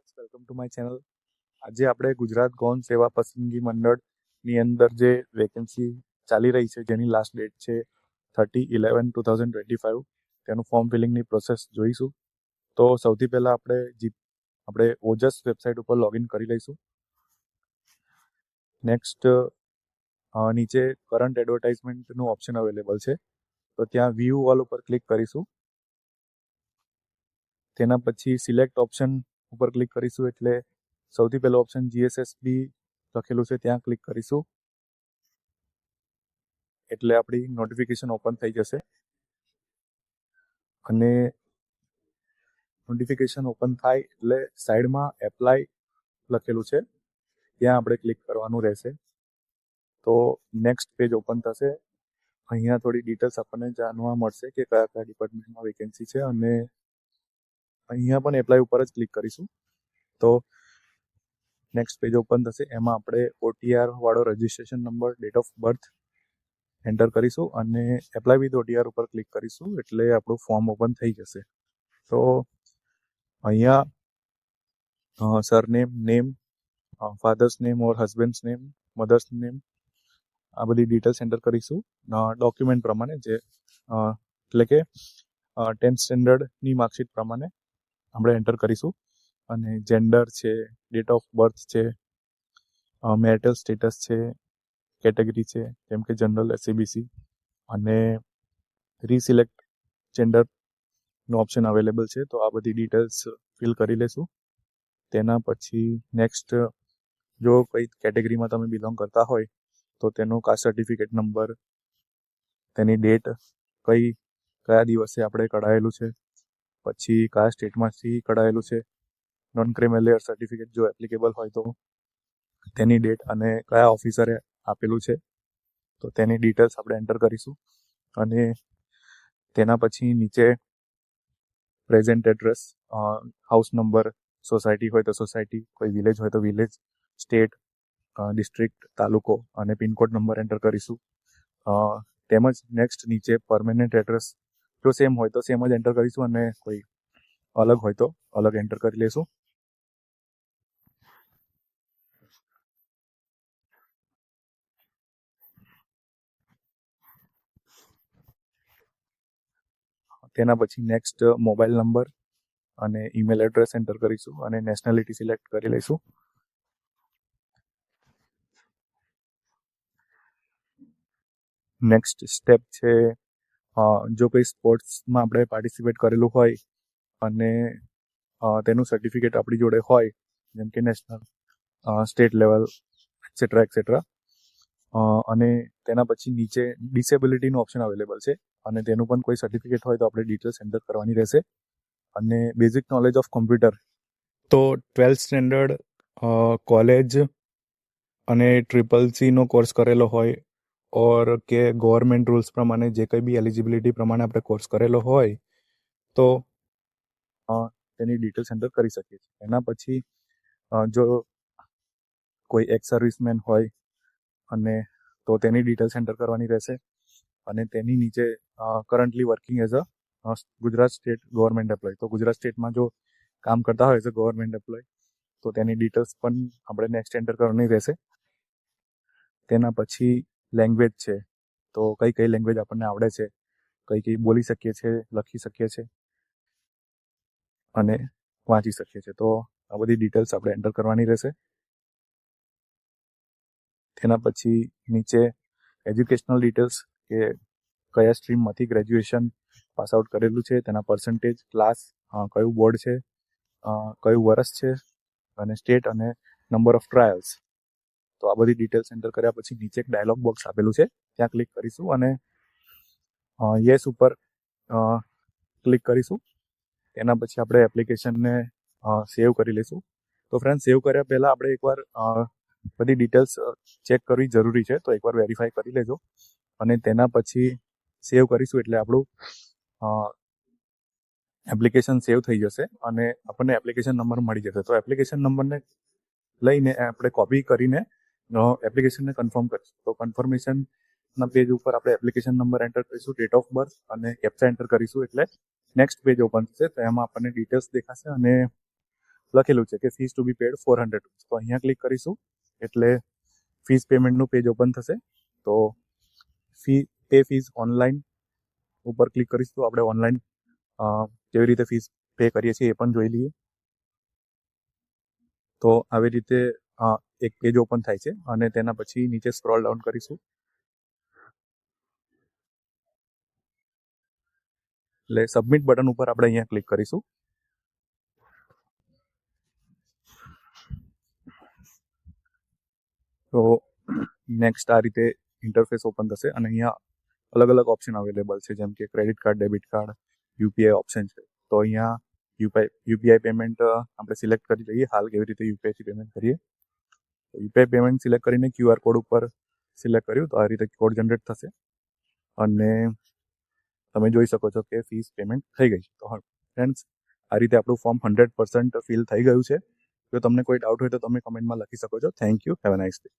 Friends, welcome to my channel. આજે આપણે ગુજરાત ગૌણ સેવા પસંદગી મંડળની અંદર જે વેકેન્સી ચાલી રહી છે, જેની લાસ્ટ ડેટ છે 30/11/2025, તેનું ફોર્મ ફિલિંગની પ્રોસેસ જોઈશું. તો સૌથી પહેલાં આપણે ઓજસ વેબસાઇટ ઉપર લોગિન કરી લઈશું. નેક્સ્ટ નીચે કરંટ એડવર્ટાઇઝમેન્ટનું ઓપ્શન અવેલેબલ છે, તો ત્યાં વ્યૂ ઓલ ઉપર ક્લિક કરીશું. તેના પછી સિલેક્ટ ઓપ્શન ઉપર ક્લિક કરીશું એટલે સૌથી પહેલો ઓપ્શન GSSB લખેલું છે ત્યાં ક્લિક કરીશું એટલે આપણી નોટિફિકેશન ઓપન થઈ જશે. અને નોટિફિકેશન ઓપન થાય એટલે સાઈડમાં એપ્લાય લખેલું છે ત્યાં આપણે ક્લિક કરવાનું રહેશે. તો નેક્સ્ટ પેજ ઓપન થશે. અહીંયા થોડી ડિટેલ્સ આપણને જાણવા મળશે કે કયા કયા ડિપાર્ટમેન્ટમાં વેકેન્સી છે, અને અહીંયા પણ એપ્લાય ઉપર જ ક્લિક કરીશું તો નેક્સ્ટ પેજ ઓપન થશે. એમાં આપણે OTR વાળો registration number, date of birth enter કરીશું અને એપ્લાય વિથ OTR ઉપર ક્લિક કરીશું એટલે આપણું ફોર્મ ઓપન થઈ જશે. તો અહીંયા surname, name, father's name or husband's name, mother's name, આ બધી ડિટેલ્સ એન્ટર કરીશું ડોક્યુમેન્ટ પ્રમાણે, જે એટલે કે 10th સ્ટેન્ડર્ડની માર્કશીટ પ્રમાણે આપણે એન્ટર કરીશું. અને જેન્ડર છે, ડેટ ઓફ બર્થ છે, મેરિટલ સ્ટેટસ છે, કેટેગરી છે જેમ કે જનરલ, SCBC, અને રીસિલેક્ટ જેન્ડરનો ઓપ્શન અવેલેબલ છે. તો આ બધી ડિટેલ્સ ફિલ કરી લેશું. તેના પછી નેક્સ્ટ, જો કઈ કેટેગરીમાં તમે બિલોંગ કરતા હોય તો તેનો કાસ્ટ સર્ટિફિકેટ નંબર, તેની ડેટ, કયા દિવસે આપણે કઢાયેલું છે, પછી કયા સ્ટેટમાંથી કઢાયેલું છે, નોન ક્રિમિનલ સર્ટિફિકેટ જો એપ્લિકેબલ હોય તો તેની ડેટ, અને કયા ઓફિસરે આપેલું છે તો તેની ડિટેલ્સ આપણે એન્ટર કરીશું. અને તેના પછી નીચે present address, house number, society હોય તો સોસાયટી, કોઈ વિલેજ હોય તો વિલેજ, સ્ટેટ, ડિસ્ટ્રિક્ટ, તાલુકો અને પિનકોડ નંબર એન્ટર કરીશું. તેમજ નેક્સ્ટ નીચે પરમેનન્ટ એડ્રેસ જો સેમ હોય તો સેમ જ એન્ટર કરીશું, અને કોઈ અલગ હોય તો અલગ એન્ટર કરી લેશું. તેના પછી નેક્સ્ટ મોબાઈલ નંબર અને ઈમેલ એડ્રેસ એન્ટર કરીશું અને નેશનાલિટી સિલેક્ટ કરી લઈશું. નેક્સ્ટ સ્ટેપ છે, જો કોઈ સ્પોર્ટ્સમાં આપણે પાર્ટિસિપેટ કરેલું હોય અને તેનું સર્ટિફિકેટ આપણી જોડે હોય, જેમ કે નેશનલ, સ્ટેટ લેવલ, એક્સેટ્રા, અને તેના પછી નીચે ડિસેબિલિટીનું ઓપ્શન અવેલેબલ છે અને તેનું પણ કોઈ સર્ટિફિકેટ હોય તો આપણે ડિટેલ્સ એન્ટર કરવાની રહેશે. અને બેઝિક નોલેજ ઓફ કોમ્પ્યુટર, તો 12th સ્ટેન્ડર્ડ, કોલેજ અને CCC કોર્સ કરેલો હોય, ઓર કે ગવર્મેન્ટ રૂલ્સ પ્રમાણે જે કંઈ બી એલિજિબિલિટી પ્રમાણે આપણે કોર્સ કરેલો હોય તો તેની ડિટેલ્સ એન્ટર કરી શકીએ છીએ. એના પછી જો કોઈ એક્સ સર્વિસમેન હોય અને તો તેની ડિટેલ્સ એન્ટર કરવાની રહેશે. અને તેની નીચે currently working as a Gujarat state government employ, તો ગુજરાત સ્ટેટમાં જો કામ કરતા હોય એઝ અ ગવર્મેન્ટ એમ્પ્લોય તો તેની ડિટેલ્સ પણ આપણે નેક્સ્ટ એન્ટર કરવાની રહેશે. તેના પછી લેંગ્વેજ છે, તો કઈ લેંગ્વેજ આપણને આવડે છે, કઈ બોલી શકીએ છીએ, લખી શકીએ છીએ અને વાંચી શકીએ છીએ, તો આ બધી ડિટેલ્સ આપણે એન્ટર કરવાની રહેશે. તેના પછી નીચે એજ્યુકેશનલ ડિટેલ્સ, કે કયા સ્ટ્રીમમાંથી ગ્રેજ્યુએશન પાસ આઉટ કરેલું છે, તેના પર્સન્ટેજ, ક્લાસ, કયું બોર્ડ છે, કયું વર્ષ છે, અને સ્ટેટ અને નંબર ઓફ ટ્રાયલ્સ. તો આ બધી ડિટેલ્સ એન્ટર કર્યા પછી નીચે એક ડાયલોગ બોક્સ આપેલું છે ત્યાં ક્લિક કરીશું અને યસ ઉપર ક્લિક કરીશું. તેના પછી આપણે એપ્લિકેશનને સેવ કરી લઈશું. તો ફ્રેન્ડ, સેવ કર્યા પહેલાં આપણે એકવાર બધી ડિટેલ્સ ચેક કરવી જરૂરી છે, તો એકવાર વેરીફાઈ કરી લેજો. અને તેના પછી સેવ કરીશું એટલે આપણું એપ્લિકેશન સેવ થઈ જશે અને આપણને એપ્લિકેશન નંબર મળી જશે. તો એપ્લિકેશન નંબરને લઈને આપણે કોપી કરીને એપ્લિકેશનને કન્ફર્મ કરીશું. તો કન્ફર્મેશનના પેજ ઉપર આપણે એપ્લિકેશન નંબર એન્ટર કરીશું, ડેટ ઓફ બર્થ અને કેપ્ચા એન્ટર કરીશું એટલે નેક્સ્ટ પેજ ઓપન થશે. તો એમાં આપણને ડિટેલ્સ દેખાશે અને લખેલું છે કે fees to be paid 400 rupees. તો અહીંયા ક્લિક કરીશું એટલે ફીસ પેમેન્ટનું પેજ ઓપન થશે. તો પે ફીસ ઓનલાઈન ઉપર ક્લિક કરીશું તો આપણે ઓનલાઈન કેવી રીતે ફીસ પે કરીએ છીએ એ પણ જોઈ લઈએ. તો આવી રીતે એક પેજ ઓપન થાય છે અને તેના પછી નીચે સ્ક્રોલ ડાઉન કરીશું એટલે સબમિટ બટન ઉપર આપણે અહીંયા ક્લિક કરીશું. તો નેક્સ્ટ આ રીતે ઇન્ટરફેસ ઓપન થશે અને અહીંયા અલગ અલગ ઓપ્શન અવેલેબલ છે, જેમ કે credit card, debit card, UPI option છે. તો અહીંયા યુપીઆઈ પેમેન્ટ આપણે સિલેક્ટ કરી લઈએ. હાલ કેવી રીતે યુપીઆઈથી પેમેન્ટ કરીએ. યુપીઆઈ પેમેન્ટ સિલેક્ટ કરીને QR કોડ ઉપર સિલેક્ટ કર્યું તો આ રીતે કોડ જનરેટ થશે અને તમે જોઈ શકો છો કે ફીસ પેમેન્ટ થઈ ગઈ છે. તો ફ્રેન્ડ્સ, આ રીતે આપણું ફોર્મ 100% ફિલ થઈ ગયું છે. જો તમને કોઈ ડાઉટ હોય તો તમે કમેન્ટમાં લખી શકો છો. Thank you. Have a nice day.